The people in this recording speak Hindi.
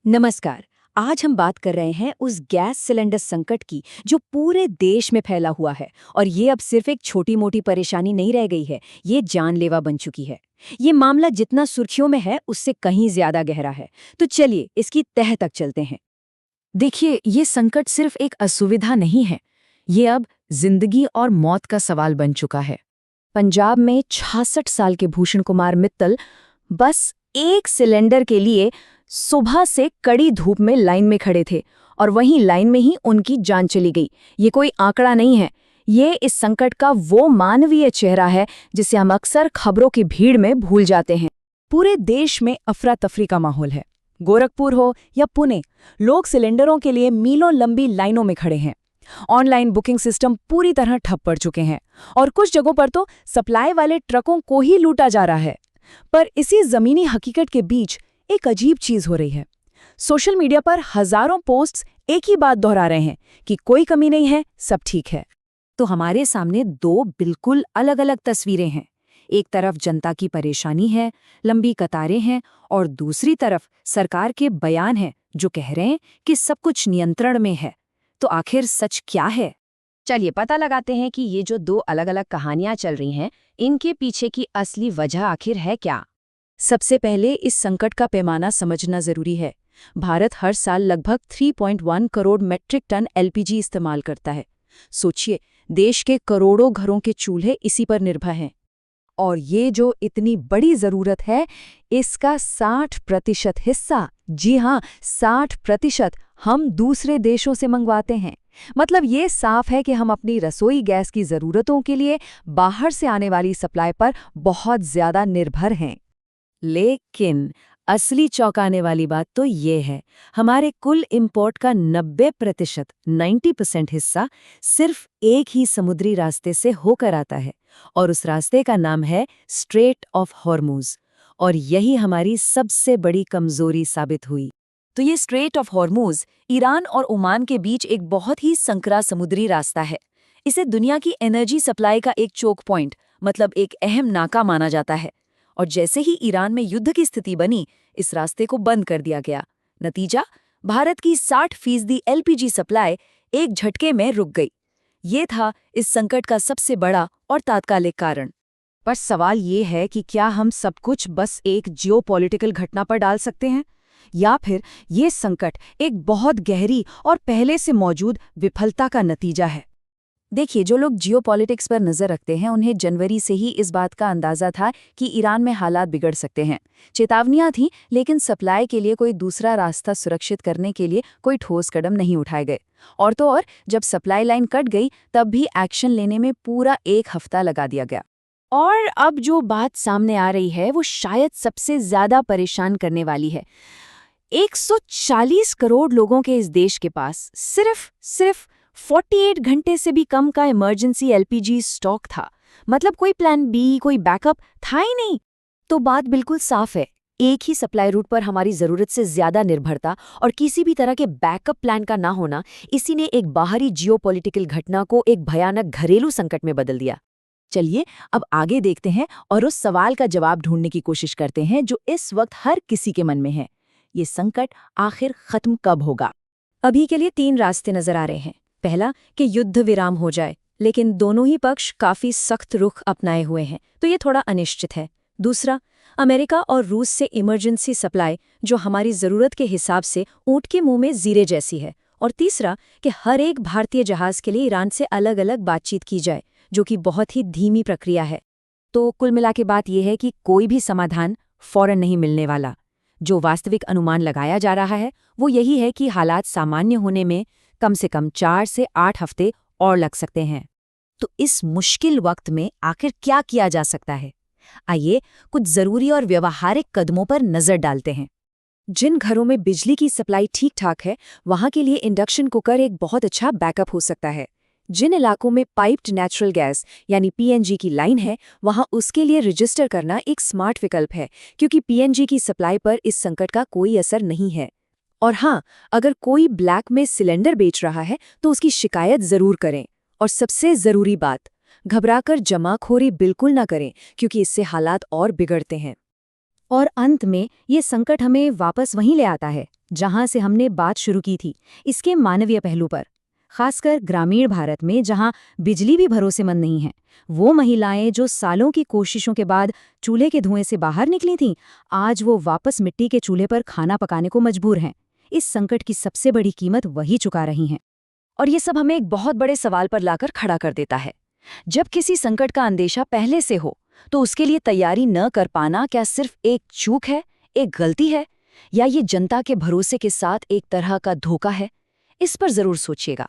नमस्कार। आज हम बात कर रहे हैं उस गैस सिलेंडर संकट की जो पूरे देश में फैला हुआ है। और ये अब सिर्फ एक छोटी मोटी परेशानी नहीं रह गई है, ये जानलेवा बन चुकी है। ये मामला जितना सुर्खियों में है उससे कहीं ज्यादा गहरा है। तो चलिए इसकी तह तक चलते हैं। देखिए, ये संकट सिर्फ एक असुविधा नहीं है, ये अब जिंदगी और मौत का सवाल बन चुका है। पंजाब में 66 साल के भूषण कुमार मित्तल बस एक सिलेंडर के लिए सुबह से कड़ी धूप में लाइन में खड़े थे और वहीं लाइन में ही उनकी जान चली गई। ये कोई आंकड़ा नहीं है, ये इस संकट का वो मानवीय चेहरा है जिसे हम अक्सर खबरों की भीड़ में भूल जाते हैं। पूरे देश में अफरा तफरी का माहौल है। गोरखपुर हो या पुणे, लोग सिलेंडरों के लिए मीलों लंबी लाइनों में खड़े हैं। ऑनलाइन बुकिंग सिस्टम पूरी तरह ठप पड़ चुके हैं और कुछ जगहों पर तो सप्लाई वाले ट्रकों को ही लूटा जा रहा है। पर इसी जमीनी हकीकत के बीच एक अजीब चीज हो रही है। सोशल मीडिया पर हजारों पोस्ट्स एक ही बात दोहरा रहे हैं कि कोई कमी नहीं है, सब ठीक है। तो हमारे सामने दो बिल्कुल अलग अलग तस्वीरें हैं। एक तरफ जनता की परेशानी है, लंबी कतारें हैं, और दूसरी तरफ सरकार के बयान हैं जो कह रहे हैं कि सब कुछ नियंत्रण में है। तो आखिर सच क्या है? चलिए पता लगाते हैं कि ये जो दो अलग अलग कहानियां चल रही हैं, इनके पीछे की असली वजह आखिर है क्या। सबसे पहले इस संकट का पैमाना समझना जरूरी है। भारत हर साल लगभग 3.1 करोड़ मेट्रिक टन एलपीजी इस्तेमाल करता है। सोचिए, देश के करोड़ों घरों के चूल्हे इसी पर निर्भर हैं। और ये जो इतनी बड़ी जरूरत है, इसका 60% हिस्सा, जी हाँ 60%, हम दूसरे देशों से मंगवाते हैं। मतलब ये साफ है कि हम अपनी रसोई गैस की जरूरतों के लिए बाहर से आने वाली सप्लाई पर बहुत ज्यादा निर्भर हैं। लेकिन असली चौंकाने वाली बात तो ये है, हमारे कुल इंपोर्ट का 90% हिस्सा सिर्फ एक ही समुद्री रास्ते से होकर आता है, और उस रास्ते का नाम है स्ट्रेट ऑफ हॉर्मुज। और यही हमारी सबसे बड़ी कमजोरी साबित हुई। तो ये स्ट्रेट ऑफ हॉर्मुज ईरान और ओमान के बीच एक बहुत ही संकरा समुद्री रास्ता है। इसे दुनिया की एनर्जी सप्लाई का एक चोक पॉइंट, मतलब एक अहम नाका माना जाता है। और जैसे ही ईरान में युद्ध की स्थिति बनी, इस रास्ते को बंद कर दिया गया। नतीजा, भारत की 60% एलपीजी सप्लाई एक झटके में रुक गई। ये था इस संकट का सबसे बड़ा और तात्कालिक कारण। पर सवाल ये है कि क्या हम सब कुछ बस एक जियोपॉलिटिकल घटना पर डाल सकते हैं, या फिर ये संकट एक बहुत गहरी और पहले से मौजूद विफलता का नतीजा है। देखिए, जो लोग जियोपॉलिटिक्स पर नजर रखते हैं उन्हें जनवरी से ही इस बात का अंदाजा था कि ईरान में हालात बिगड़ सकते हैं। चेतावनियां थीं, लेकिन सप्लाई के लिए कोई दूसरा रास्ता सुरक्षित करने के लिए कोई ठोस कदम नहीं उठाए गए। और तो और, जब सप्लाई लाइन कट गई तब भी एक्शन लेने में पूरा 1 हफ्ता लगा दिया गया। और अब जो बात सामने आ रही है वो शायद सबसे ज्यादा परेशान करने वाली है। 140 करोड़ लोगों के इस देश के पास सिर्फ 48 घंटे से भी कम का इमरजेंसी एलपीजी स्टॉक था। मतलब कोई प्लान बी, कोई बैकअप था ही नहीं। तो बात बिल्कुल साफ है, एक ही सप्लाई रूट पर हमारी जरूरत से ज्यादा निर्भरता और किसी भी तरह के बैकअप प्लान का ना होना, इसी ने एक बाहरी जियोपॉलिटिकल घटना को एक भयानक घरेलू संकट में बदल दिया। चलिए अब आगे देखते हैं और उस सवाल का जवाब ढूंढने की कोशिश करते हैं जो इस वक्त हर किसी के मन में है। ये संकट आखिर खत्म कब होगा? अभी के लिए 3 रास्ते नजर आ रहे हैं। पहला, कि युद्ध विराम हो जाए, लेकिन दोनों ही पक्ष काफी सख्त रुख अपनाए हुए हैं, तो ये थोड़ा अनिश्चित है। दूसरा, अमेरिका और रूस से इमरजेंसी सप्लाई जो हमारी जरूरत के हिसाब से ऊंट के मुंह में जीरे जैसी है। और तीसरा, कि हर एक भारतीय जहाज के लिए ईरान से अलग अलग बातचीत की जाए, जो कि बहुत ही धीमी प्रक्रिया है। तो कुल मिला के बात यह है कि कोई भी समाधान फौरन नहीं मिलने वाला। जो वास्तविक अनुमान लगाया जा रहा है वो यही है कि हालात सामान्य होने में कम से कम 4 से 8 हफ्ते और लग सकते हैं। तो इस मुश्किल वक्त में आखिर क्या किया जा सकता है? आइए कुछ जरूरी और व्यवहारिक कदमों पर नजर डालते हैं। जिन घरों में बिजली की सप्लाई ठीक ठाक है, वहां के लिए इंडक्शन कुकर एक बहुत अच्छा बैकअप हो सकता है। जिन इलाकों में पाइप्ड नेचुरल गैस यानी पीएनजी की लाइन है, वहां उसके लिए रजिस्टर करना एक स्मार्ट विकल्प है, क्योंकि पीएनजी की सप्लाई पर इस संकट का कोई असर नहीं है। और हाँ, अगर कोई ब्लैक में सिलेंडर बेच रहा है तो उसकी शिकायत जरूर करें। और सबसे जरूरी बात, घबराकर जमाखोरी बिल्कुल ना करें, क्योंकि इससे हालात और बिगड़ते हैं। और अंत में ये संकट हमें वापस वहीं ले आता है जहां से हमने बात शुरू की थी, इसके मानवीय पहलू पर। खासकर ग्रामीण भारत में जहां बिजली भी भरोसेमंद नहीं है, वो महिलाएं जो सालों की कोशिशों के बाद चूल्हे के धुएं से बाहर निकली थीं, आज वो वापस मिट्टी के चूल्हे पर खाना पकाने को मजबूर हैं। इस संकट की सबसे बड़ी कीमत वही चुका रही हैं। और ये सब हमें एक बहुत बड़े सवाल पर लाकर खड़ा कर देता है। जब किसी संकट का अंदेशा पहले से हो, तो उसके लिए तैयारी न कर पाना क्या सिर्फ एक चूक है, एक गलती है, या ये जनता के भरोसे के साथ एक तरह का धोखा है? इस पर जरूर सोचिएगा।